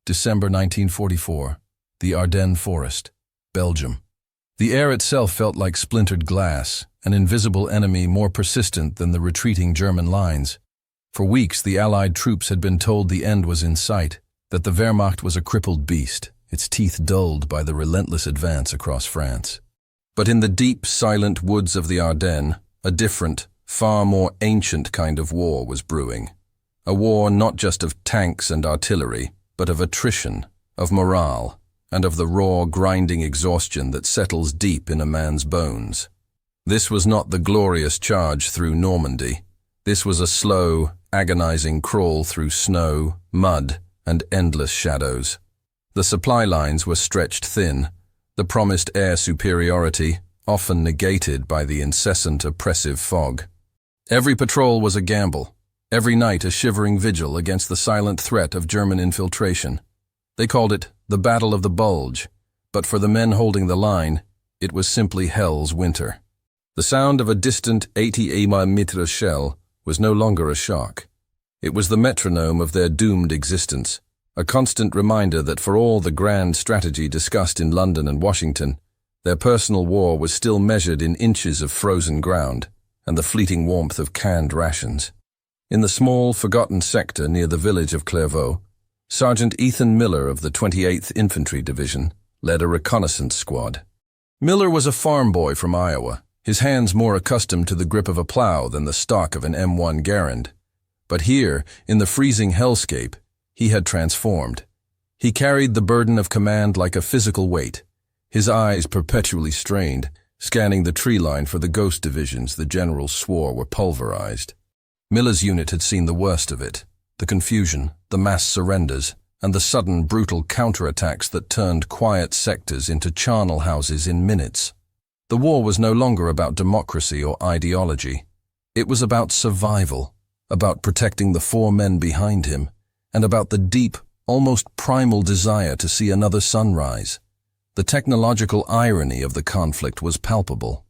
December 1944. The Ardennes Forest, Belgium. The air itself felt like splintered glass, an invisible enemy more persistent than the retreating German lines. For weeks, the Allied troops had been told the end was in sight, that the Wehrmacht was a crippled beast, its teeth dulled by the relentless advance across France. But in the deep, silent woods of the Ardennes, a different, far more ancient kind of war was brewing. A war not just of tanks and artillery, but of attrition, of morale, and of the raw, grinding exhaustion that settles deep in a man's bones. This was not the glorious charge through Normandy. This was a slow, agonizing crawl through snow, mud, and endless shadows. The supply lines were stretched thin, the promised air superiority often negated by the incessant oppressive fog. Every patrol was a gamble, every night a shivering vigil against the silent threat of German infiltration. They called it the Battle of the Bulge, but for the men holding the line, it was simply hell's winter. The sound of a distant 80mm shell was no longer a shock. It was the metronome of their doomed existence, a constant reminder that for all the grand strategy discussed in London and Washington, their personal war was still measured in inches of frozen ground and the fleeting warmth of canned rations. In the small, forgotten sector near the village of Clairvaux, Sergeant Ethan Miller of the 28th Infantry Division led a reconnaissance squad. Miller was a farm boy from Iowa, his hands more accustomed to the grip of a plow than the stock of an M1 Garand. But here, in the freezing hellscape, he had transformed. He carried the burden of command like a physical weight, his eyes perpetually strained, scanning the tree line for the ghost divisions the generals swore were pulverized. Miller's unit had seen the worst of it, the confusion, the mass surrenders, and the sudden brutal counterattacks that turned quiet sectors into charnel houses in minutes. The war was no longer about democracy or ideology. It was about survival, about protecting the 4 men behind him, and about the deep, almost primal desire to see another sunrise. The technological irony of the conflict was palpable.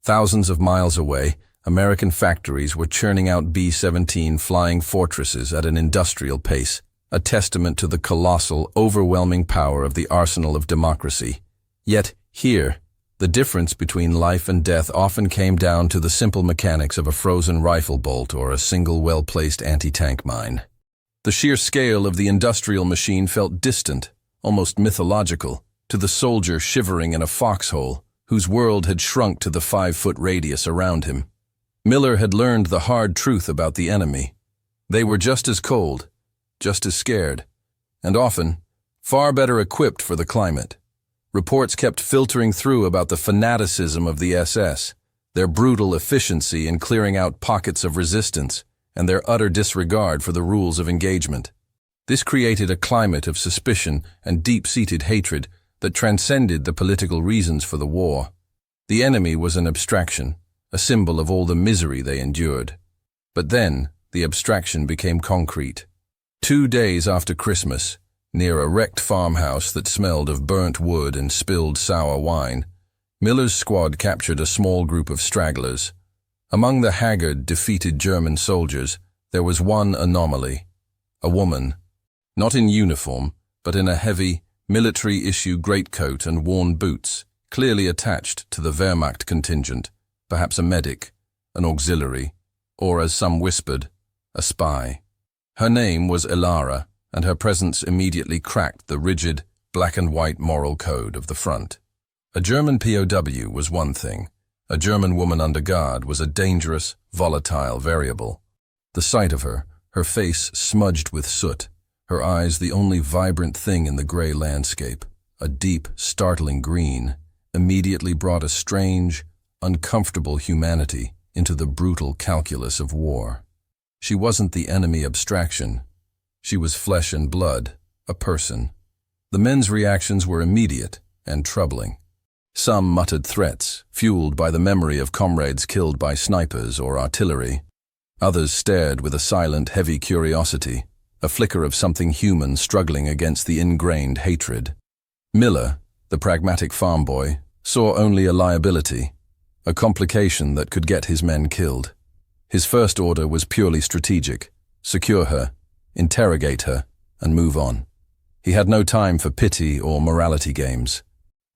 Thousands of miles away, American factories were churning out B-17 flying fortresses at an industrial pace, a testament to the colossal, overwhelming power of the arsenal of democracy. Yet, here, the difference between life and death often came down to the simple mechanics of a frozen rifle bolt or a single well-placed anti-tank mine. The sheer scale of the industrial machine felt distant, almost mythological, to the soldier shivering in a foxhole, whose world had shrunk to the 5-foot radius around him. Miller had learned the hard truth about the enemy. They were just as cold, just as scared, and often far better equipped for the climate. Reports kept filtering through about the fanaticism of the SS, their brutal efficiency in clearing out pockets of resistance, and their utter disregard for the rules of engagement. This created a climate of suspicion and deep-seated hatred that transcended the political reasons for the war. The enemy was an abstraction, a symbol of all the misery they endured. But then, the abstraction became concrete. 2 days after Christmas, near a wrecked farmhouse that smelled of burnt wood and spilled sour wine, Miller's squad captured a small group of stragglers. Among the haggard, defeated German soldiers, there was one anomaly: a woman, not in uniform, but in a heavy, military-issue greatcoat and worn boots, clearly attached to the Wehrmacht contingent, perhaps a medic, an auxiliary, or, as some whispered, a spy. Her name was Elara, and her presence immediately cracked the rigid, black-and-white moral code of the front. A German POW was one thing. A German woman under guard was a dangerous, volatile variable. The sight of her, her face smudged with soot, her eyes the only vibrant thing in the gray landscape, a deep, startling green, immediately brought a strange, uncomfortable humanity into the brutal calculus of war. She wasn't the enemy abstraction. She was flesh and blood, a person. The men's reactions were immediate and troubling. Some muttered threats, fueled by the memory of comrades killed by snipers or artillery. Others stared with a silent, heavy curiosity, a flicker of something human struggling against the ingrained hatred. Miller, the pragmatic farm boy, saw only a liability, a complication that could get his men killed. His first order was purely strategic: secure her, interrogate her, and move on. He had no time for pity or morality games.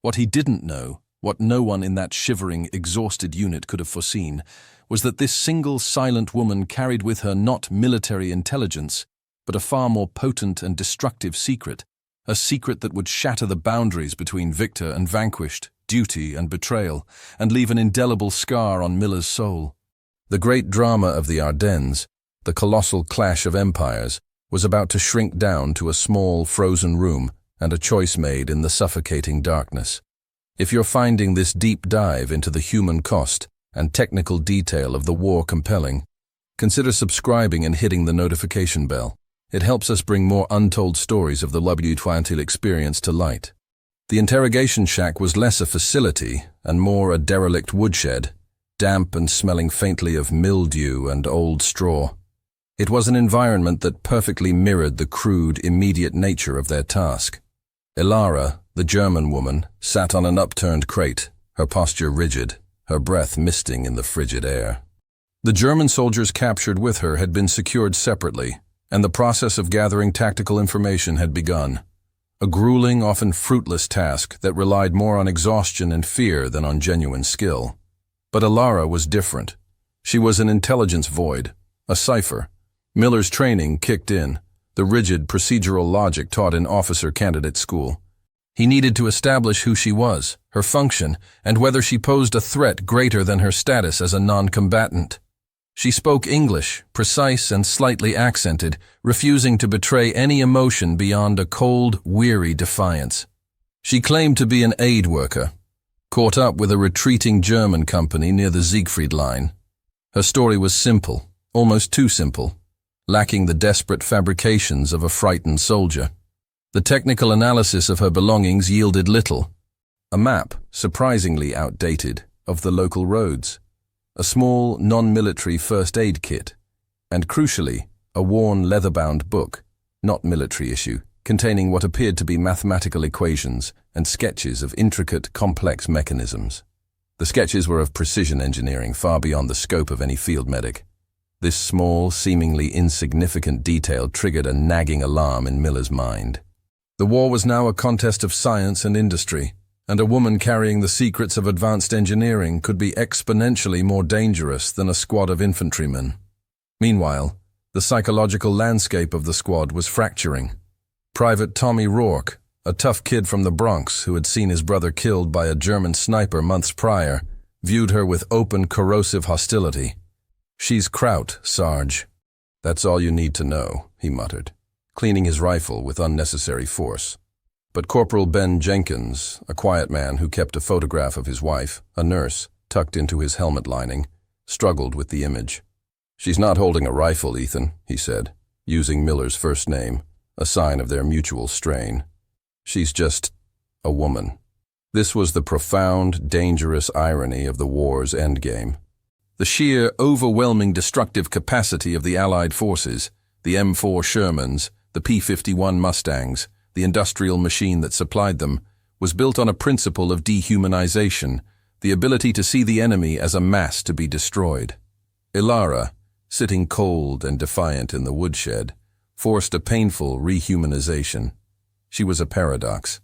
What he didn't know, what no one in that shivering, exhausted unit could have foreseen, was that this single silent woman carried with her not military intelligence, but a far more potent and destructive secret, a secret that would shatter the boundaries between victor and vanquished, duty and betrayal, and leave an indelible scar on Miller's soul. The great drama of the Ardennes, the colossal clash of empires, was about to shrink down to a small, frozen room and a choice made in the suffocating darkness. If you're finding this deep dive into the human cost and technical detail of the war compelling, consider subscribing and hitting the notification bell. It helps us bring more untold stories of the L'Obétuantil experience to light. The interrogation shack was less a facility and more a derelict woodshed, damp and smelling faintly of mildew and old straw. It was an environment that perfectly mirrored the crude, immediate nature of their task. Ilara, the German woman, sat on an upturned crate, her posture rigid, her breath misting in the frigid air. The German soldiers captured with her had been secured separately, and the process of gathering tactical information had begun. A grueling, often fruitless task that relied more on exhaustion and fear than on genuine skill. But Ilara was different. She was an intelligence void, a cipher. Miller's training kicked in, the rigid procedural logic taught in officer candidate school. He needed to establish who she was, her function, and whether she posed a threat greater than her status as a non-combatant. She spoke English, precise and slightly accented, refusing to betray any emotion beyond a cold, weary defiance. She claimed to be an aid worker, caught up with a retreating German company near the Siegfried Line. Her story was simple, almost too simple, lacking the desperate fabrications of a frightened soldier. The technical analysis of her belongings yielded little. A map, surprisingly outdated, of the local roads. A small, non-military first aid kit. And crucially, a worn leather-bound book, not military issue, containing what appeared to be mathematical equations and sketches of intricate, complex mechanisms. The sketches were of precision engineering far beyond the scope of any field medic. This small, seemingly insignificant detail triggered a nagging alarm in Miller's mind. The war was now a contest of science and industry, and a woman carrying the secrets of advanced engineering could be exponentially more dangerous than a squad of infantrymen. Meanwhile, the psychological landscape of the squad was fracturing. Private Tommy Rourke, a tough kid from the Bronx who had seen his brother killed by a German sniper months prior, viewed her with open, corrosive hostility. "She's kraut, Sarge. That's all you need to know," he muttered, cleaning his rifle with unnecessary force. But Corporal Ben Jenkins, a quiet man who kept a photograph of his wife, a nurse, tucked into his helmet lining, struggled with the image. "She's not holding a rifle, Ethan," he said, using Miller's first name, a sign of their mutual strain. "She's just a woman." This was the profound, dangerous irony of the war's endgame. The sheer, overwhelming destructive capacity of the Allied forces, the M4 Shermans, the P-51 Mustangs, the industrial machine that supplied them, was built on a principle of dehumanization, the ability to see the enemy as a mass to be destroyed. Ilara, sitting cold and defiant in the woodshed, forced a painful rehumanization. She was a paradox,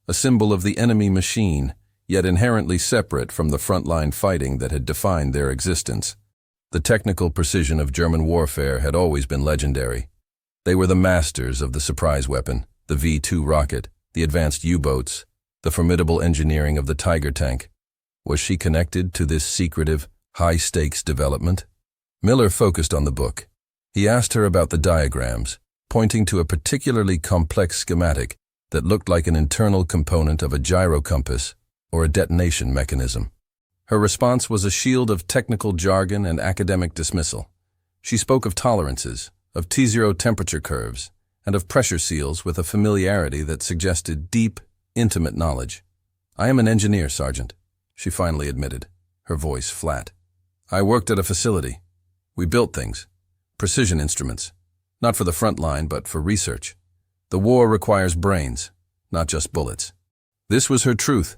a symbol of the enemy machine, yet inherently separate from the frontline fighting that had defined their existence. The technical precision of German warfare had always been legendary. They were the masters of the surprise weapon, the V-2 rocket, the advanced U-boats, the formidable engineering of the Tiger tank. Was she connected to this secretive, high-stakes development? Miller focused on the book. He asked her about the diagrams, pointing to a particularly complex schematic that looked like an internal component of a gyro compass or a detonation mechanism. Her response was a shield of technical jargon and academic dismissal. She spoke of tolerances, of T0 temperature curves, and of pressure seals with a familiarity that suggested deep, intimate knowledge. "I am an engineer, Sergeant," she finally admitted, her voice flat. "I worked at a facility. We built things, precision instruments, not for the front line, but for research. The war requires brains, not just bullets." This was her truth,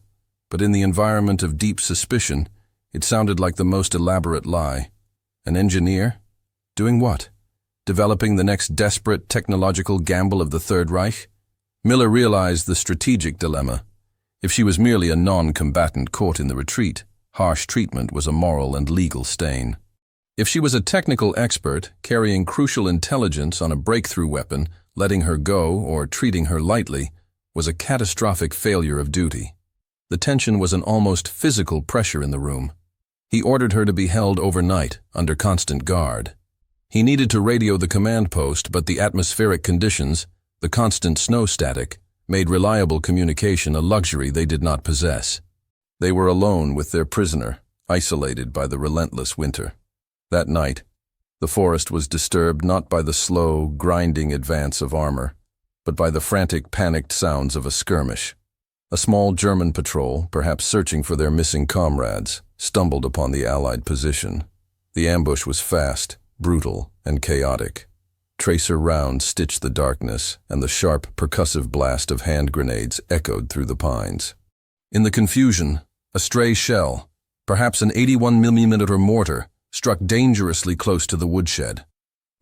but in the environment of deep suspicion, it sounded like the most elaborate lie. An engineer? Doing what? Developing the next desperate technological gamble of the Third Reich? Miller realized the strategic dilemma. If she was merely a non-combatant caught in the retreat, harsh treatment was a moral and legal stain. If she was a technical expert, carrying crucial intelligence on a breakthrough weapon, letting her go or treating her lightly was a catastrophic failure of duty. The tension was an almost physical pressure in the room. He ordered her to be held overnight, under constant guard. He needed to radio the command post, but the atmospheric conditions, the constant snow static, made reliable communication a luxury they did not possess. They were alone with their prisoner, isolated by the relentless winter. That night, the forest was disturbed not by the slow, grinding advance of armor, but by the frantic, panicked sounds of a skirmish. A small German patrol, perhaps searching for their missing comrades, stumbled upon the Allied position. The ambush was fast, brutal, and chaotic. Tracer rounds stitched the darkness, and the sharp, percussive blast of hand grenades echoed through the pines. In the confusion, a stray shell, perhaps an 81mm mortar, struck dangerously close to the woodshed.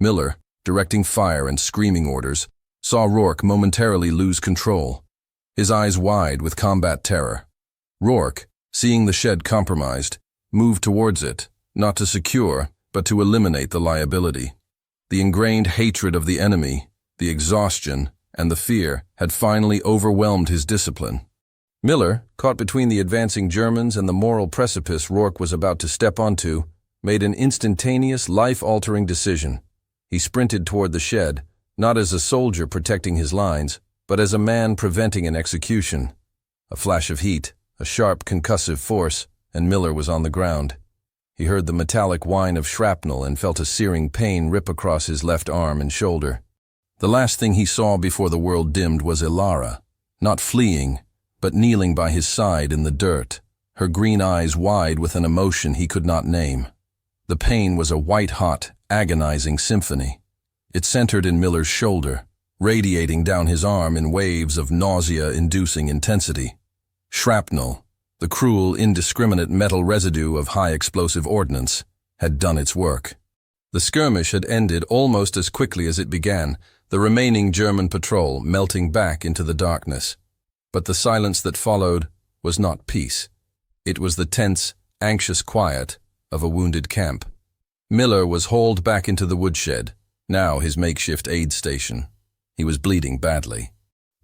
Miller, directing fire and screaming orders, saw Rourke momentarily lose control, his eyes wide with combat terror. Rourke, seeing the shed compromised, moved towards it, not to secure, but to eliminate the liability. The ingrained hatred of the enemy, the exhaustion, and the fear had finally overwhelmed his discipline. Miller, caught between the advancing Germans and the moral precipice Rourke was about to step onto, made an instantaneous, life-altering decision. He sprinted toward the shed, not as a soldier protecting his lines, but as a man preventing an execution. A flash of heat, a sharp concussive force, and Miller was on the ground. He heard the metallic whine of shrapnel and felt a searing pain rip across his left arm and shoulder. The last thing he saw before the world dimmed was Ilara, not fleeing, but kneeling by his side in the dirt, her green eyes wide with an emotion he could not name. The pain was a white-hot, agonizing symphony. It centered in Miller's shoulder, radiating down his arm in waves of nausea-inducing intensity. Shrapnel, the cruel, indiscriminate metal residue of high-explosive ordnance, had done its work. The skirmish had ended almost as quickly as it began, the remaining German patrol melting back into the darkness. But the silence that followed was not peace. It was the tense, anxious quiet of a wounded camp. Miller was hauled back into the woodshed, now his makeshift aid station. He was bleeding badly.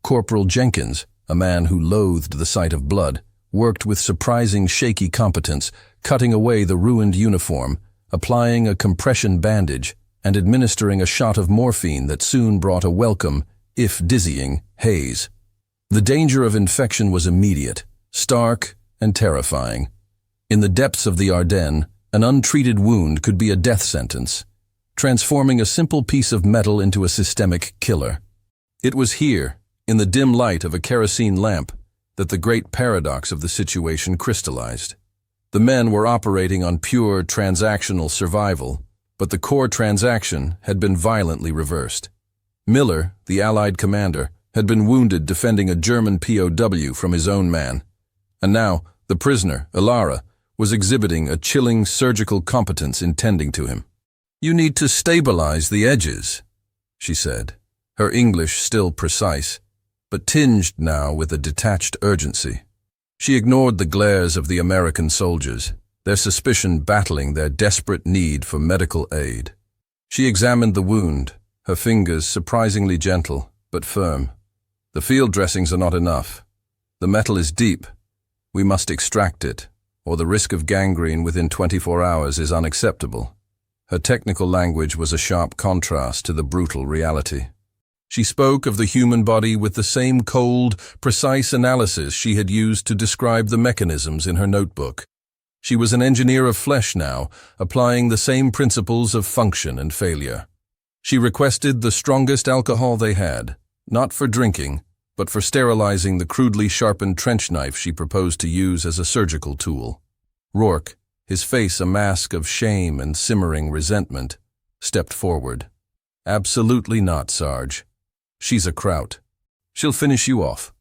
Corporal Jenkins, a man who loathed the sight of blood, worked with surprising shaky competence, cutting away the ruined uniform, applying a compression bandage, and administering a shot of morphine that soon brought a welcome, if dizzying, haze. The danger of infection was immediate, stark, and terrifying. In the depths of the Ardennes, an untreated wound could be a death sentence, transforming a simple piece of metal into a systemic killer. It was here, in the dim light of a kerosene lamp, that the great paradox of the situation crystallized. The men were operating on pure transactional survival, but the core transaction had been violently reversed. Miller, the Allied commander, had been wounded defending a German POW from his own man, and now the prisoner, Ilara, was exhibiting a chilling surgical competence in tending to him. "You need to stabilize the edges," she said, her English still precise, but tinged now with a detached urgency. She ignored the glares of the American soldiers, their suspicion battling their desperate need for medical aid. She examined the wound, her fingers surprisingly gentle, but firm. "The field dressings are not enough. The metal is deep. We must extract it, or the risk of gangrene within 24 hours is unacceptable." Her technical language was a sharp contrast to the brutal reality. She spoke of the human body with the same cold, precise analysis she had used to describe the mechanisms in her notebook. She was an engineer of flesh now, applying the same principles of function and failure. She requested the strongest alcohol they had, not for drinking, but for sterilizing the crudely sharpened trench knife she proposed to use as a surgical tool. Rourke, his face a mask of shame and simmering resentment, stepped forward. "Absolutely not, Sarge. She's a kraut. She'll finish you off."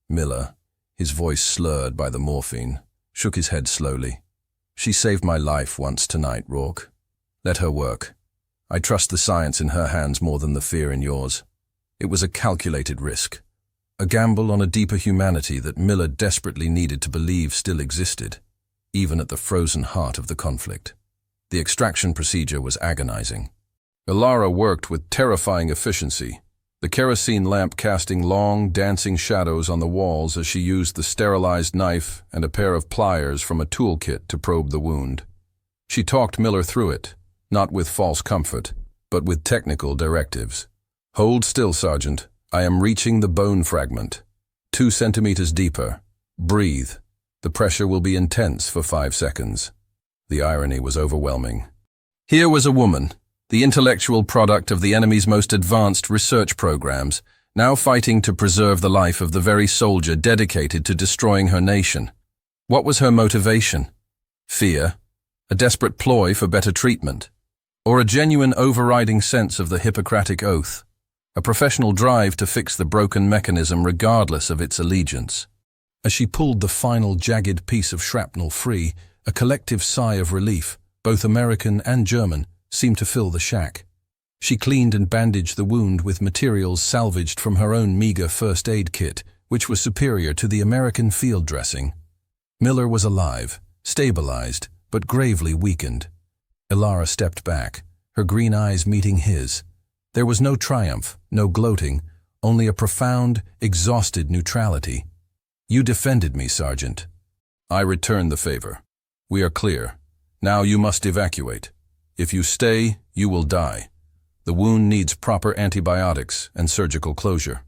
Miller, his voice slurred by the morphine, shook his head slowly. "She saved my life once tonight, Rourke. Let her work. I trust the science in her hands more than the fear in yours. It was a calculated risk. a gamble on a deeper humanity that Miller desperately needed to believe still existed, even at the frozen heart of the conflict. The extraction procedure was agonizing. Ilara worked with terrifying efficiency, the kerosene lamp casting long, dancing shadows on the walls as she used the sterilized knife and a pair of pliers from a toolkit to probe the wound. She talked Miller through it, not with false comfort, but with technical directives. "Hold still, Sergeant. I am reaching the bone fragment. 2 centimeters deeper. Breathe. The pressure will be intense for 5 seconds. The irony was overwhelming. Here was a woman, the intellectual product of the enemy's most advanced research programs, now fighting to preserve the life of the very soldier dedicated to destroying her nation. What was her motivation? Fear? A desperate ploy for better treatment? Or a genuine overriding sense of the Hippocratic Oath? A professional drive to fix the broken mechanism regardless of its allegiance? As she pulled the final jagged piece of shrapnel free, a collective sigh of relief, both American and German, seemed to fill the shack. She cleaned and bandaged the wound with materials salvaged from her own meager first aid kit, which was superior to the American field dressing. Miller was alive, stabilized, but gravely weakened. Ilara stepped back, her green eyes meeting his. There was no triumph, no gloating, only a profound, exhausted neutrality. "You defended me, Sergeant. I returned the favor. We are clear. Now you must evacuate. If you stay, you will die. The wound needs proper antibiotics and surgical closure."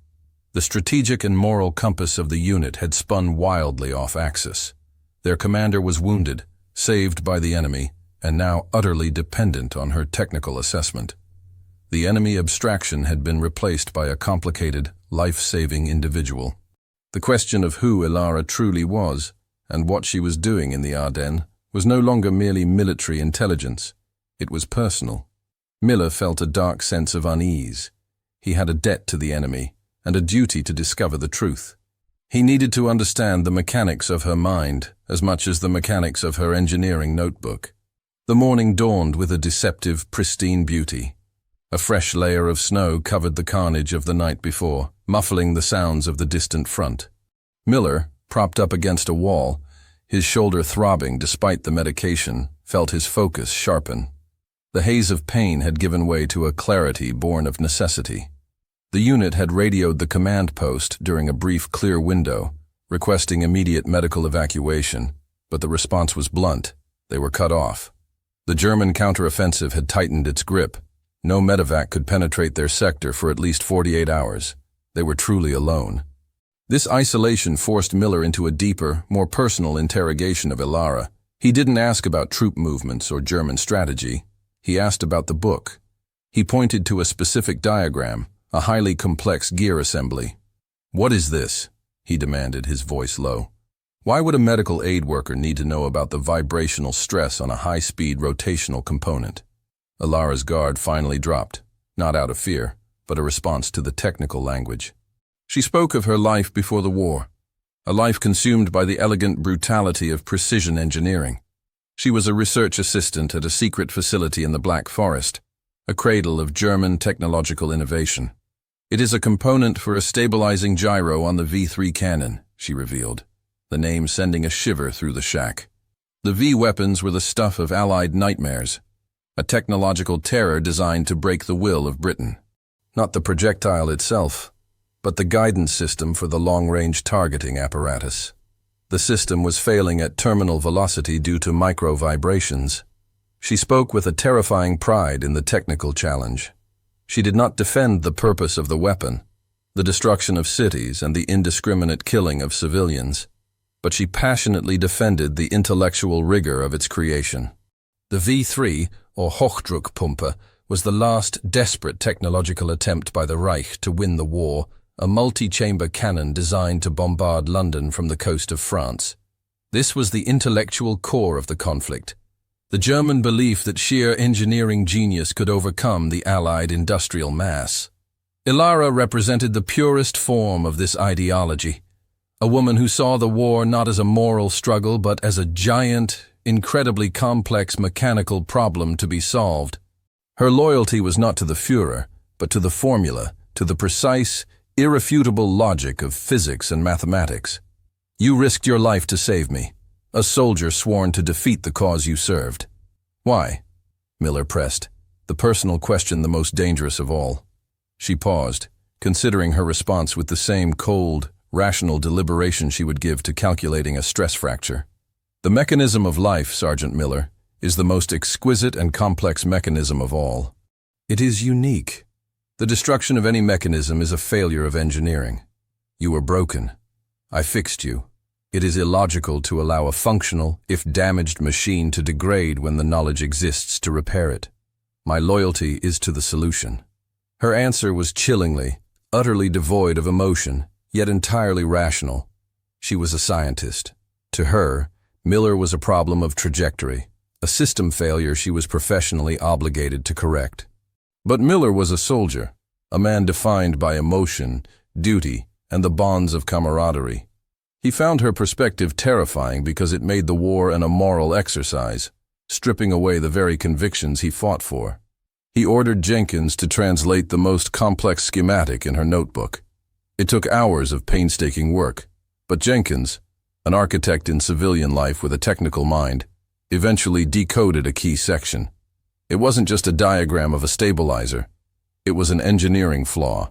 The strategic and moral compass of the unit had spun wildly off axis. Their commander was wounded, saved by the enemy, and now utterly dependent on her technical assessment. The enemy abstraction had been replaced by a complicated, life-saving individual. The question of who Ilara truly was, and what she was doing in the Ardennes, was no longer merely military intelligence. It was personal. Miller felt a dark sense of unease. He had a debt to the enemy, and a duty to discover the truth. He needed to understand the mechanics of her mind as much as the mechanics of her engineering notebook. The morning dawned with a deceptive, pristine beauty. A fresh layer of snow covered the carnage of the night before, muffling the sounds of the distant front. Miller, propped up against a wall, his shoulder throbbing despite the medication, felt his focus sharpen. The haze of pain had given way to a clarity born of necessity. The unit had radioed the command post during a brief clear window, requesting immediate medical evacuation, but the response was blunt. They were cut off. The German counteroffensive had tightened its grip. No medevac could penetrate their sector for at least 48 hours. They were truly alone. This isolation forced Miller into a deeper, more personal interrogation of Ilara. He didn't ask about troop movements or German strategy. He asked about the book. He pointed to a specific diagram, a highly complex gear assembly. "What is this?" he demanded, his voice low. Why would a medical aid worker need to know about the vibrational stress on a high-speed rotational component? Ilara's guard finally dropped, not out of fear, but a response to the technical language. She spoke of her life before the war, a life consumed by the elegant brutality of precision engineering. She was a research assistant at a secret facility in the Black Forest, a cradle of German technological innovation. "It is a component for a stabilizing gyro on the V3 cannon," she revealed, the name sending a shiver through the shack. The V weapons were the stuff of Allied nightmares, a technological terror designed to break the will of Britain. Not the projectile itself, but the guidance system for the long-range targeting apparatus. The system was failing at terminal velocity due to micro-vibrations. She spoke with a terrifying pride in the technical challenge. She did not defend the purpose of the weapon, the destruction of cities and the indiscriminate killing of civilians, but she passionately defended the intellectual rigor of its creation. The V3, or Hochdruckpumpe, was the last desperate technological attempt by the Reich to win the war, a multi-chamber cannon designed to bombard London from the coast of France. This was the intellectual core of the conflict, the German belief that sheer engineering genius could overcome the Allied industrial mass. Ilara represented the purest form of this ideology, a woman who saw the war not as a moral struggle but as a giant, incredibly complex mechanical problem to be solved. Her loyalty was not to the Führer, but to the formula, to the precise, irrefutable logic of physics and mathematics. You risked your life to save me, a soldier sworn to defeat the cause you served. Why? Miller pressed, the personal question the most dangerous of all. She paused, considering her response with the same cold, rational deliberation she would give to calculating a stress fracture. The mechanism of life, Sergeant Miller, is the most exquisite and complex mechanism of all. It is unique. The destruction of any mechanism is a failure of engineering. You were broken. I fixed you. It is illogical to allow a functional, if damaged, machine to degrade when the knowledge exists to repair it. My loyalty is to the solution. Her answer was chillingly, utterly devoid of emotion, yet entirely rational. She was a scientist. To her, Miller was a problem of trajectory, a system failure she was professionally obligated to correct. But Miller was a soldier, a man defined by emotion, duty, and the bonds of camaraderie. He found her perspective terrifying because it made the war an immoral exercise, stripping away the very convictions he fought for. He ordered Jenkins to translate the most complex schematic in her notebook. It took hours of painstaking work, but Jenkins, an architect in civilian life with a technical mind, eventually decoded a key section. It wasn't just a diagram of a stabilizer. It was an engineering flaw.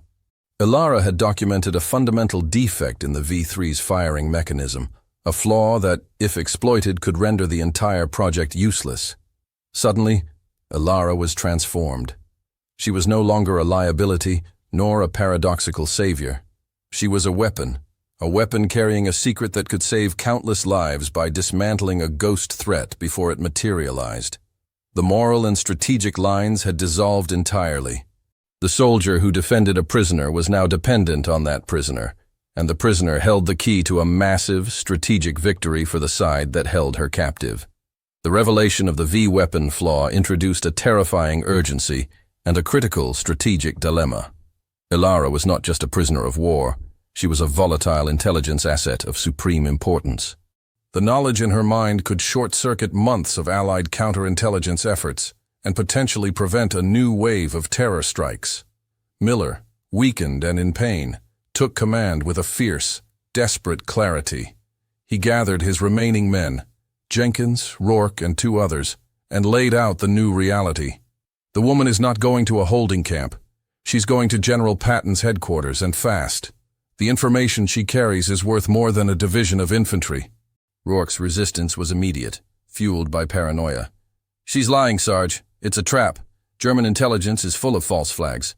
Ilara had documented a fundamental defect in the V3's firing mechanism, a flaw that, if exploited, could render the entire project useless. Suddenly, Ilara was transformed. She was no longer a liability, nor a paradoxical savior. She was a weapon carrying a secret that could save countless lives by dismantling a ghost threat before it materialized. The moral and strategic lines had dissolved entirely. The soldier who defended a prisoner was now dependent on that prisoner, and the prisoner held the key to a massive, strategic victory for the side that held her captive. The revelation of the V-weapon flaw introduced a terrifying urgency and a critical strategic dilemma. Ilara was not just a prisoner of war. She was a volatile intelligence asset of supreme importance. The knowledge in her mind could short-circuit months of Allied counterintelligence efforts and potentially prevent a new wave of terror strikes. Miller, weakened and in pain, took command with a fierce, desperate clarity. He gathered his remaining men, Jenkins, Rourke, and 2 others, and laid out the new reality. The woman is not going to a holding camp. She's going to General Patton's headquarters, and fast. The information she carries is worth more than a division of infantry. Rourke's resistance was immediate, fueled by paranoia. She's lying, Sarge. It's a trap. German intelligence is full of false flags.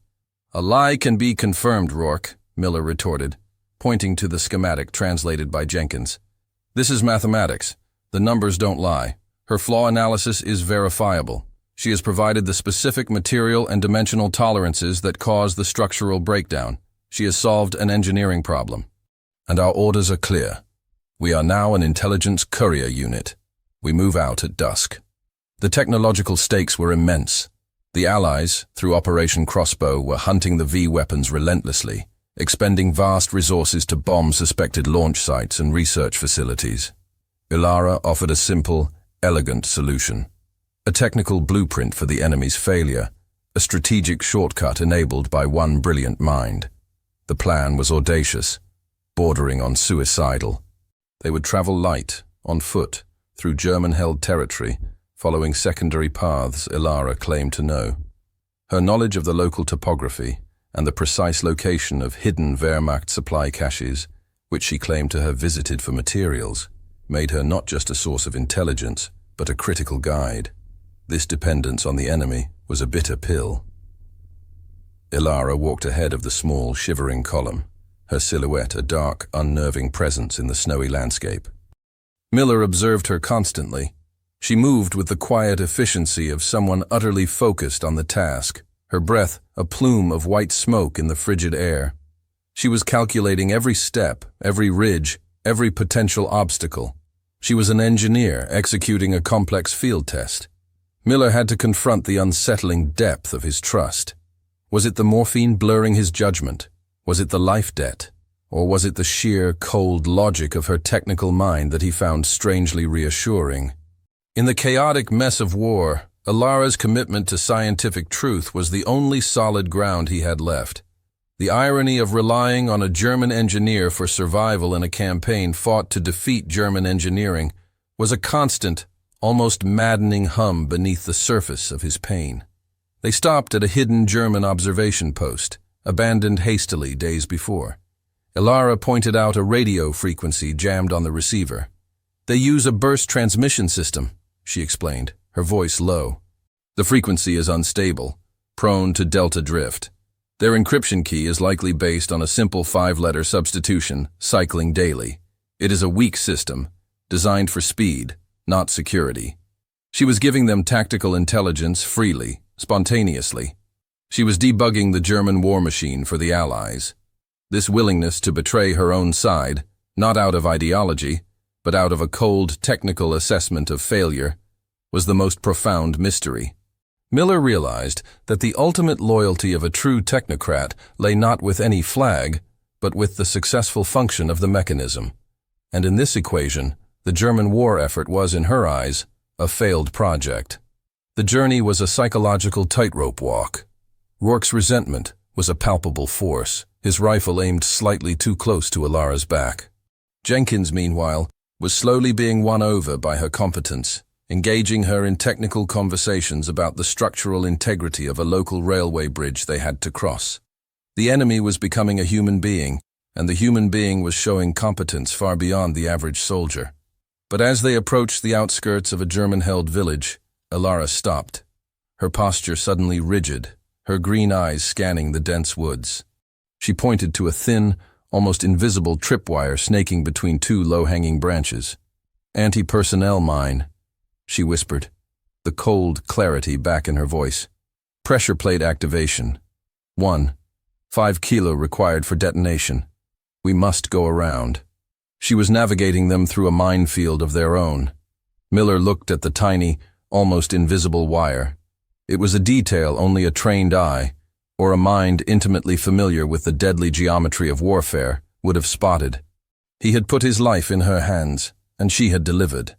A lie can be confirmed, Rourke, Miller retorted, pointing to the schematic translated by Jenkins. This is mathematics. The numbers don't lie. Her flaw analysis is verifiable. She has provided the specific material and dimensional tolerances that cause the structural breakdown. She has solved an engineering problem. And our orders are clear. We are now an intelligence courier unit. We move out at dusk. The technological stakes were immense. The Allies, through Operation Crossbow, were hunting the V-weapons relentlessly, expending vast resources to bomb suspected launch sites and research facilities. Ilara offered a simple, elegant solution. A technical blueprint for the enemy's failure, a strategic shortcut enabled by one brilliant mind. The plan was audacious, bordering on suicidal. They would travel light, on foot, through German-held territory, following secondary paths Ilara claimed to know. Her knowledge of the local topography and the precise location of hidden Wehrmacht supply caches, which she claimed to have visited for materials, made her not just a source of intelligence, but a critical guide. This dependence on the enemy was a bitter pill. Ilara walked ahead of the small, shivering column, her silhouette a dark, unnerving presence in the snowy landscape. Miller observed her constantly. She moved with the quiet efficiency of someone utterly focused on the task, her breath a plume of white smoke in the frigid air. She was calculating every step, every ridge, every potential obstacle. She was an engineer executing a complex field test. Miller had to confront the unsettling depth of his trust. Was it the morphine blurring his judgment? Was it the life debt? Or was it the sheer, cold logic of her technical mind that he found strangely reassuring? In the chaotic mess of war, Ilara's commitment to scientific truth was the only solid ground he had left. The irony of relying on a German engineer for survival in a campaign fought to defeat German engineering was a constant, almost maddening hum beneath the surface of his pain. They stopped at a hidden German observation post, abandoned hastily days before. Ilara pointed out a radio frequency jammed on the receiver. "They use a burst transmission system," she explained, her voice low. "The frequency is unstable, prone to delta drift. Their encryption key is likely based on a simple 5-letter substitution, cycling daily. It is a weak system, designed for speed, not security." She was giving them tactical intelligence freely, spontaneously. She was debugging the German war machine for the Allies. This willingness to betray her own side, not out of ideology, but out of a cold technical assessment of failure, was the most profound mystery. Miller realized that the ultimate loyalty of a true technocrat lay not with any flag, but with the successful function of the mechanism. And in this equation, the German war effort was, in her eyes, a failed project. The journey was a psychological tightrope walk. Rourke's resentment was a palpable force, his rifle aimed slightly too close to Ilara's back. Jenkins, meanwhile, was slowly being won over by her competence, engaging her in technical conversations about the structural integrity of a local railway bridge they had to cross. The enemy was becoming a human being, and the human being was showing competence far beyond the average soldier. But as they approached the outskirts of a German-held village, Ilara stopped, her posture suddenly rigid, her green eyes scanning the dense woods. She pointed to a thin, almost invisible tripwire snaking between two low-hanging branches. "Anti-personnel mine," she whispered, the cold clarity back in her voice. "Pressure plate activation. 1. 5 kilo required for detonation. We must go around." She was navigating them through a minefield of their own. Miller looked at the tiny, almost invisible wire. It was a detail only a trained eye, or a mind intimately familiar with the deadly geometry of warfare, would have spotted. He had put his life in her hands, and she had delivered.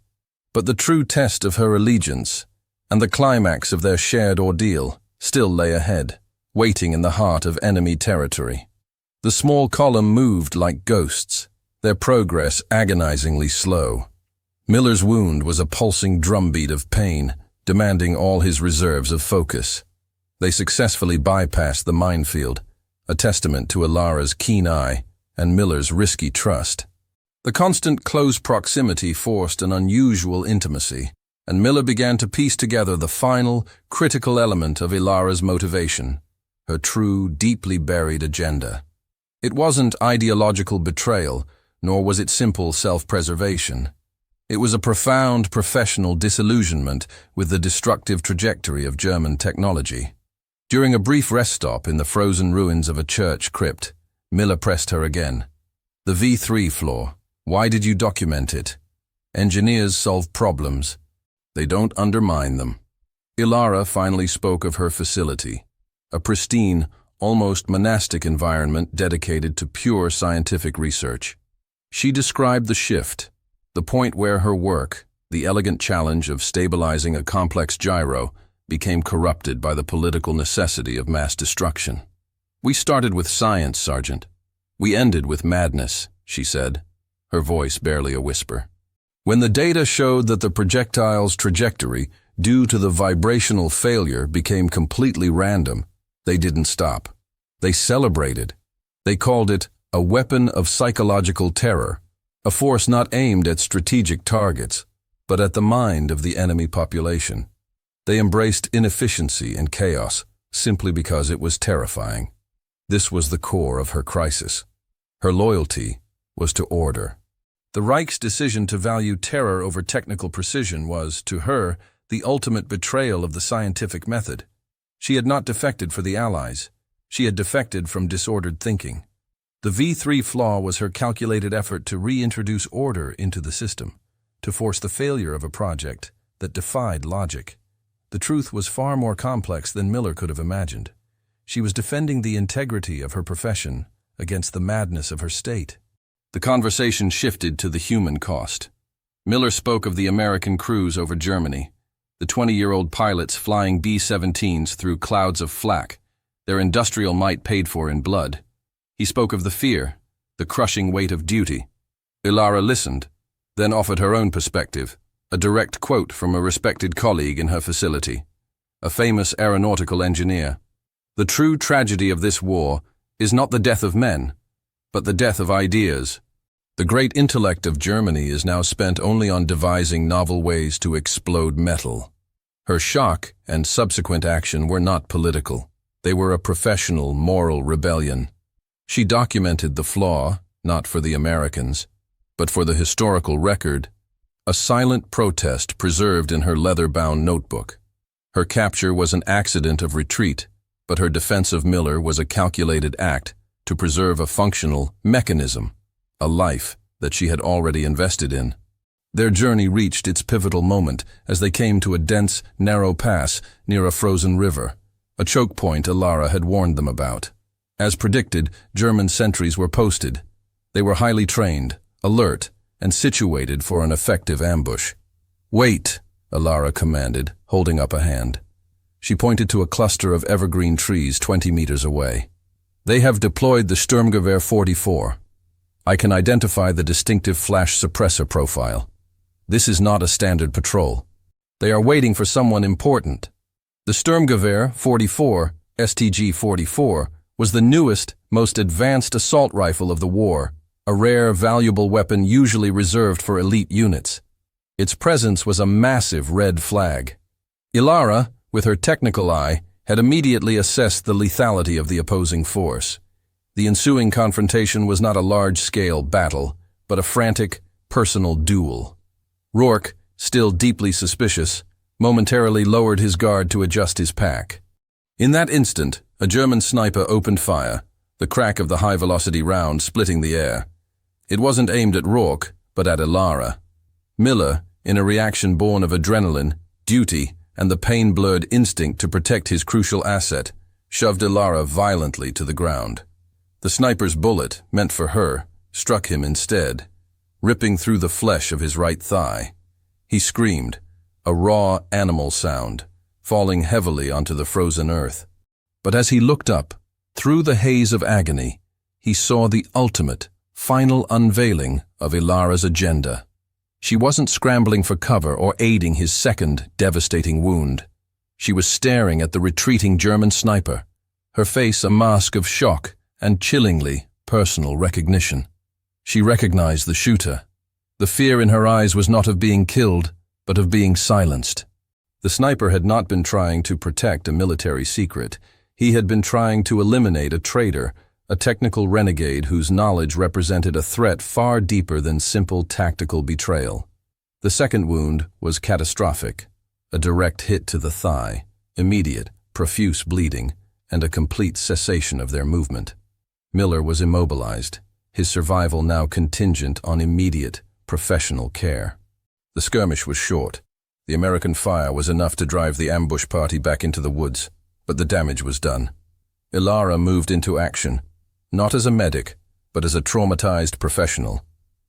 But the true test of her allegiance, and the climax of their shared ordeal, still lay ahead, waiting in the heart of enemy territory. The small column moved like ghosts, their progress agonizingly slow. Miller's wound was a pulsing drumbeat of pain, demanding all his reserves of focus. They successfully bypassed the minefield, a testament to Ilara's keen eye and Miller's risky trust. The constant close proximity forced an unusual intimacy, and Miller began to piece together the final, critical element of Ilara's motivation, her true, deeply buried agenda. It wasn't ideological betrayal, nor was it simple self-preservation. It was a profound professional disillusionment with the destructive trajectory of German technology. During a brief rest stop in the frozen ruins of a church crypt, Miller pressed her again. "The V3 floor. Why did you document it? Engineers solve problems. They don't undermine them." Ilara finally spoke of her facility, a pristine, almost monastic environment dedicated to pure scientific research. She described the shift, the point where her work, the elegant challenge of stabilizing a complex gyro, became corrupted by the political necessity of mass destruction. "We started with science, Sergeant. We ended with madness," she said, her voice barely a whisper. When the data showed that the projectile's trajectory, due to the vibrational failure, became completely random, they didn't stop. They celebrated. They called it a weapon of psychological terror, a force not aimed at strategic targets, but at the mind of the enemy population. They embraced inefficiency and chaos simply because it was terrifying. This was the core of her crisis. Her loyalty was to order. The Reich's decision to value terror over technical precision was, to her, the ultimate betrayal of the scientific method. She had not defected for the Allies. She had defected from disordered thinking. The V3 flaw was her calculated effort to reintroduce order into the system, to force the failure of a project that defied logic. The truth was far more complex than Miller could have imagined. She was defending the integrity of her profession against the madness of her state. The conversation shifted to the human cost. Miller spoke of the American crews over Germany, the 20-year-old pilots flying B-17s through clouds of flak, their industrial might paid for in blood, He spoke of the fear, the crushing weight of duty. Ilara listened, then offered her own perspective, a direct quote from a respected colleague in her facility, a famous aeronautical engineer. "The true tragedy of this war is not the death of men, but the death of ideas. The great intellect of Germany is now spent only on devising novel ways to explode metal." Her shock and subsequent action were not political. They were a professional, moral rebellion. She documented the flaw, not for the Americans, but for the historical record, a silent protest preserved in her leather-bound notebook. Her capture was an accident of retreat, but her defense of Miller was a calculated act to preserve a functional mechanism, a life that she had already invested in. Their journey reached its pivotal moment as they came to a dense, narrow pass near a frozen river, a choke point Ilara had warned them about. As predicted, German sentries were posted. They were highly trained, alert, and situated for an effective ambush. "Wait," Ilara commanded, holding up a hand. She pointed to a cluster of evergreen trees 20 meters away. "They have deployed the Sturmgewehr 44. I can identify the distinctive flash suppressor profile. This is not a standard patrol. They are waiting for someone important." The Sturmgewehr 44, STG-44, was the newest, most advanced assault rifle of the war, a rare, valuable weapon usually reserved for elite units. Its presence was a massive red flag. Ilara, with her technical eye, had immediately assessed the lethality of the opposing force. The ensuing confrontation was not a large-scale battle, but a frantic, personal duel. Rourke, still deeply suspicious, momentarily lowered his guard to adjust his pack. In that instant, a German sniper opened fire, the crack of the high-velocity round splitting the air. It wasn't aimed at Rourke, but at Ilara. Miller, in a reaction born of adrenaline, duty, and the pain-blurred instinct to protect his crucial asset, shoved Ilara violently to the ground. The sniper's bullet, meant for her, struck him instead, ripping through the flesh of his right thigh. He screamed, a raw animal sound, falling heavily onto the frozen earth. But as he looked up, through the haze of agony, he saw the ultimate, final unveiling of Ilara's agenda. She wasn't scrambling for cover or aiding his second devastating wound. She was staring at the retreating German sniper, her face a mask of shock and chillingly personal recognition. She recognized the shooter. The fear in her eyes was not of being killed, but of being silenced. The sniper had not been trying to protect a military secret. He had been trying to eliminate a traitor, a technical renegade whose knowledge represented a threat far deeper than simple tactical betrayal. The second wound was catastrophic, a direct hit to the thigh, immediate, profuse bleeding, and a complete cessation of their movement. Miller was immobilized, his survival now contingent on immediate, professional care. The skirmish was short. The American fire was enough to drive the ambush party back into the woods, but the damage was done. Ilara moved into action, not as a medic, but as a traumatized professional.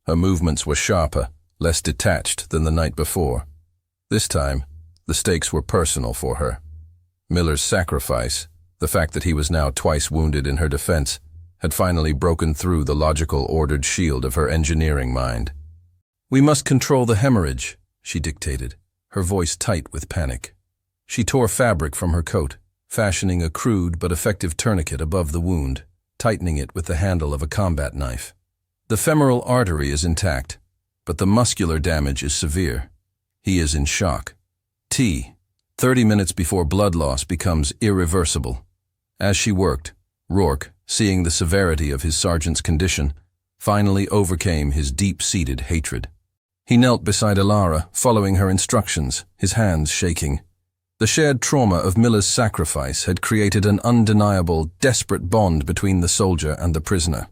Her movements were sharper, less detached than the night before. This time, the stakes were personal for her. Miller's sacrifice, the fact that he was now twice wounded in her defense, had finally broken through the logical, ordered shield of her engineering mind. "We must control the hemorrhage," she dictated, her voice tight with panic. She tore fabric from her coat, fashioning a crude but effective tourniquet above the wound, tightening it with the handle of a combat knife. "The femoral artery is intact, but the muscular damage is severe. He is in shock. 30 minutes before blood loss becomes irreversible." As she worked, Rourke, seeing the severity of his sergeant's condition, finally overcame his deep-seated hatred. He knelt beside Ilara, following her instructions, his hands shaking. The shared trauma of Miller's sacrifice had created an undeniable, desperate bond between the soldier and the prisoner.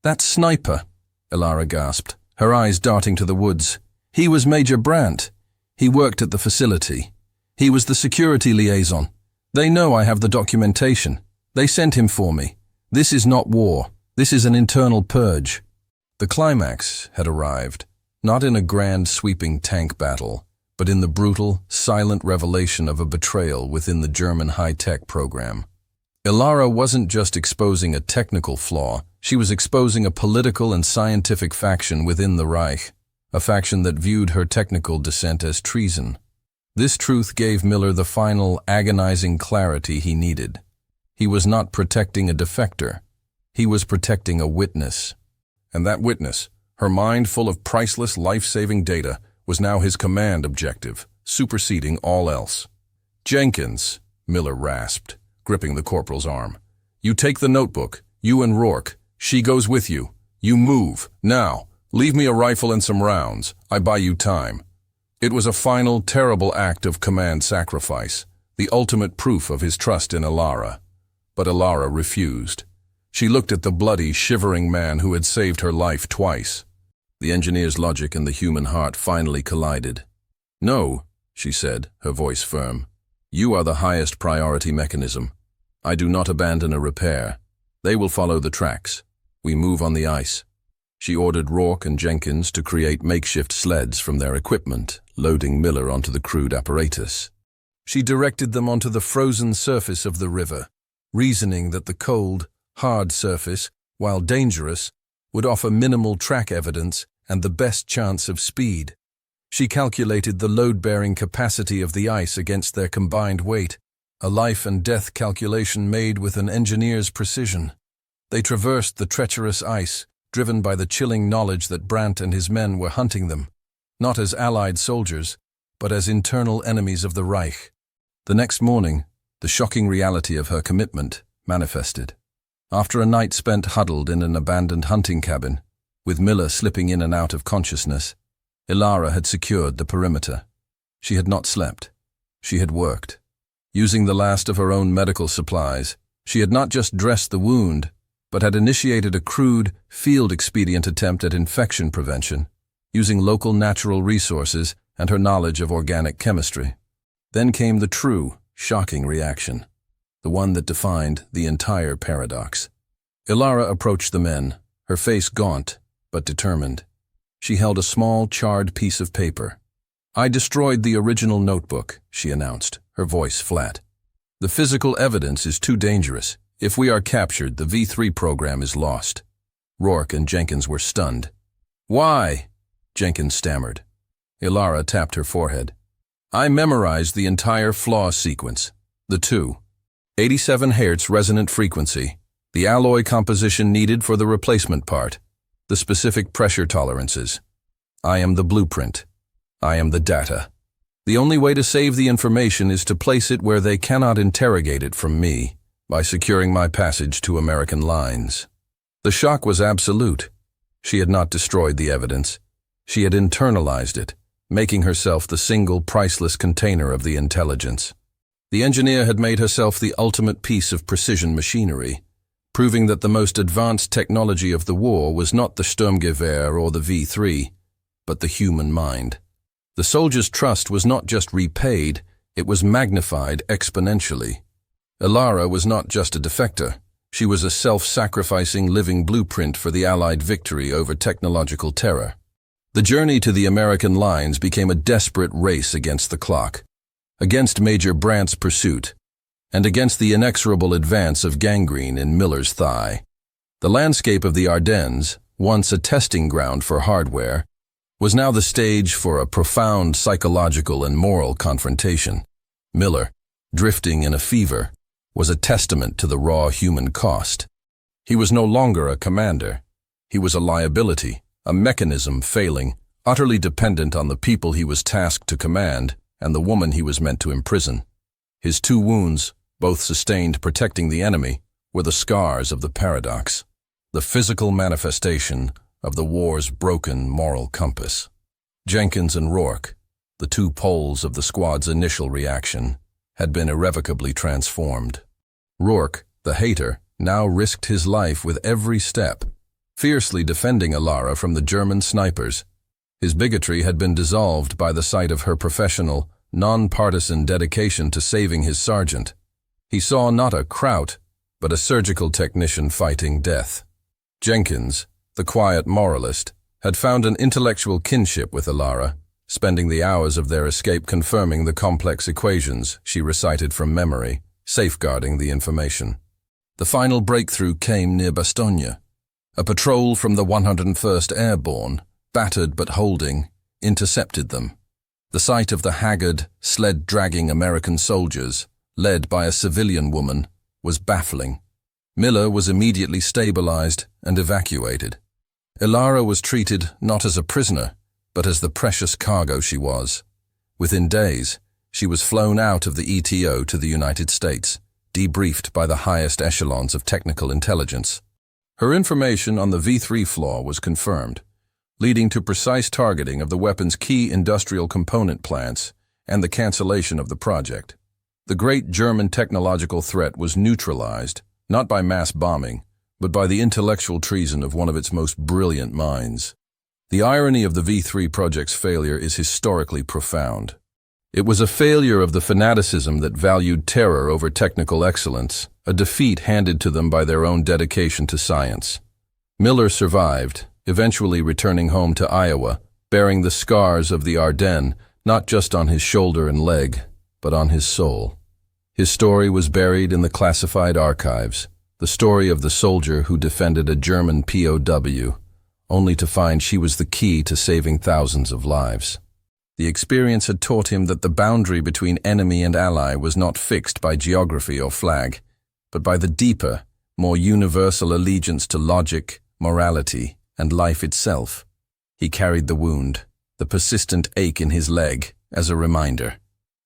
"That sniper," Ilara gasped, her eyes darting to the woods. "He was Major Brandt. He worked at the facility. He was the security liaison. They know I have the documentation. They sent him for me. This is not war. This is an internal purge." The climax had arrived, not in a grand sweeping tank battle, but in the brutal, silent revelation of a betrayal within the German high-tech program. Ilara wasn't just exposing a technical flaw, she was exposing a political and scientific faction within the Reich, a faction that viewed her technical dissent as treason. This truth gave Miller the final, agonizing clarity he needed. He was not protecting a defector. He was protecting a witness. And that witness, her mind full of priceless, life-saving data, was now his command objective, superseding all else. "Jenkins," Miller rasped, gripping the corporal's arm. "You take the notebook. You and Rourke. She goes with you. You move. Now, leave me a rifle and some rounds. I buy you time." It was a final, terrible act of command sacrifice, the ultimate proof of his trust in Ilara. But Ilara refused. She looked at the bloody, shivering man who had saved her life twice. The engineer's logic and the human heart finally collided. "No," she said, her voice firm. "You are the highest priority mechanism. I do not abandon a repair. They will follow the tracks. We move on the ice." She ordered Rourke and Jenkins to create makeshift sleds from their equipment, loading Miller onto the crude apparatus. She directed them onto the frozen surface of the river, reasoning that the cold, hard surface, while dangerous, would offer minimal track evidence and the best chance of speed. She calculated the load-bearing capacity of the ice against their combined weight, a life-and-death calculation made with an engineer's precision. They traversed the treacherous ice, driven by the chilling knowledge that Brandt and his men were hunting them, not as Allied soldiers, but as internal enemies of the Reich. The next morning, the shocking reality of her commitment manifested. After a night spent huddled in an abandoned hunting cabin, with Miller slipping in and out of consciousness, Ilara had secured the perimeter. She had not slept. She had worked. Using the last of her own medical supplies, she had not just dressed the wound, but had initiated a crude, field-expedient attempt at infection prevention, using local natural resources and her knowledge of organic chemistry. Then came the true, shocking reaction, the one that defined the entire paradox. Ilara approached the men, her face gaunt but determined. She held a small, charred piece of paper. "I destroyed the original notebook," she announced, her voice flat. "The physical evidence is too dangerous. If we are captured, the V3 program is lost." Rourke and Jenkins were stunned. "Why?" Jenkins stammered. Ilara tapped her forehead. "I memorized the entire flaw sequence. The 87 Hz resonant frequency, the alloy composition needed for the replacement part, the specific pressure tolerances. I am the blueprint. I am the data. The only way to save the information is to place it where they cannot interrogate it from me, by securing my passage to American lines." The shock was absolute. She had not destroyed the evidence. She had internalized it, making herself the single priceless container of the intelligence. The engineer had made herself the ultimate piece of precision machinery, proving that the most advanced technology of the war was not the Sturmgewehr or the V3, but the human mind. The soldier's trust was not just repaid, it was magnified exponentially. Ilara was not just a defector, she was a self-sacrificing living blueprint for the Allied victory over technological terror. The journey to the American lines became a desperate race against the clock, against Major Brandt's pursuit, and against the inexorable advance of gangrene in Miller's thigh. The landscape of the Ardennes, once a testing ground for hardware, was now the stage for a profound psychological and moral confrontation. Miller, drifting in a fever, was a testament to the raw human cost. He was no longer a commander. He was a liability, a mechanism failing, utterly dependent on the people he was tasked to command and the woman he was meant to imprison. His 2 wounds, both sustained protecting the enemy, were the scars of the paradox, the physical manifestation of the war's broken moral compass. Jenkins and Rourke, the 2 poles of the squad's initial reaction, had been irrevocably transformed. Rourke, the hater, now risked his life with every step, fiercely defending Ilara from the German snipers. His bigotry had been dissolved by the sight of her professional, non-partisan dedication to saving his sergeant. He saw not a Kraut, but a surgical technician fighting death. Jenkins, the quiet moralist, had found an intellectual kinship with Ilara, spending the hours of their escape confirming the complex equations she recited from memory, safeguarding the information. The final breakthrough came near Bastogne. A patrol from the 101st Airborne, battered but holding, intercepted them. The sight of the haggard, sled-dragging American soldiers, led by a civilian woman, was baffling. Miller was immediately stabilized and evacuated. Ilara was treated not as a prisoner, but as the precious cargo she was. Within days, she was flown out of the ETO to the United States, debriefed by the highest echelons of technical intelligence. Her information on the V3 flaw was confirmed, leading to precise targeting of the weapon's key industrial component plants and the cancellation of the project. The great German technological threat was neutralized, not by mass bombing, but by the intellectual treason of one of its most brilliant minds. The irony of the V3 project's failure is historically profound. It was a failure of the fanaticism that valued terror over technical excellence, a defeat handed to them by their own dedication to science. Miller survived, eventually returning home to Iowa, bearing the scars of the Ardennes not just on his shoulder and leg, but on his soul. His story was buried in the classified archives, the story of the soldier who defended a German POW, only to find she was the key to saving thousands of lives. The experience had taught him that the boundary between enemy and ally was not fixed by geography or flag, but by the deeper, more universal allegiance to logic, morality, and life itself. He carried the wound, the persistent ache in his leg, as a reminder.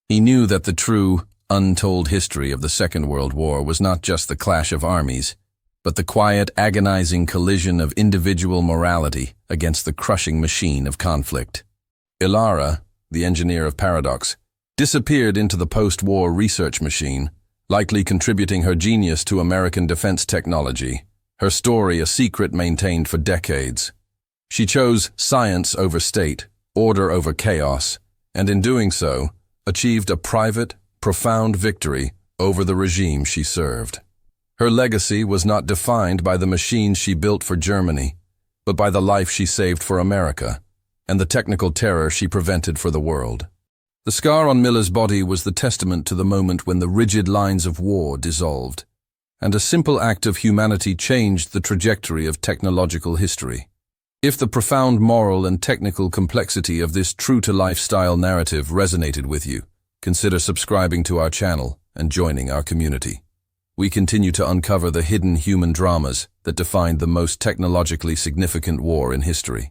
He knew that the true, untold history of the Second World War was not just the clash of armies, but the quiet, agonizing collision of individual morality against the crushing machine of conflict. Ilara, the engineer of Paradox, disappeared into the post-war research machine, likely contributing her genius to American defense technology, her story a secret maintained for decades. She chose science over state, order over chaos, and in doing so, achieved a private, profound victory over the regime she served. Her legacy was not defined by the machines she built for Germany, but by the life she saved for America, and the technical terror she prevented for the world. The scar on Miller's body was the testament to the moment when the rigid lines of war dissolved, and a simple act of humanity changed the trajectory of technological history. If the profound moral and technical complexity of this true-to-lifestyle narrative resonated with you, consider subscribing to our channel and joining our community. We continue to uncover the hidden human dramas that defined the most technologically significant war in history.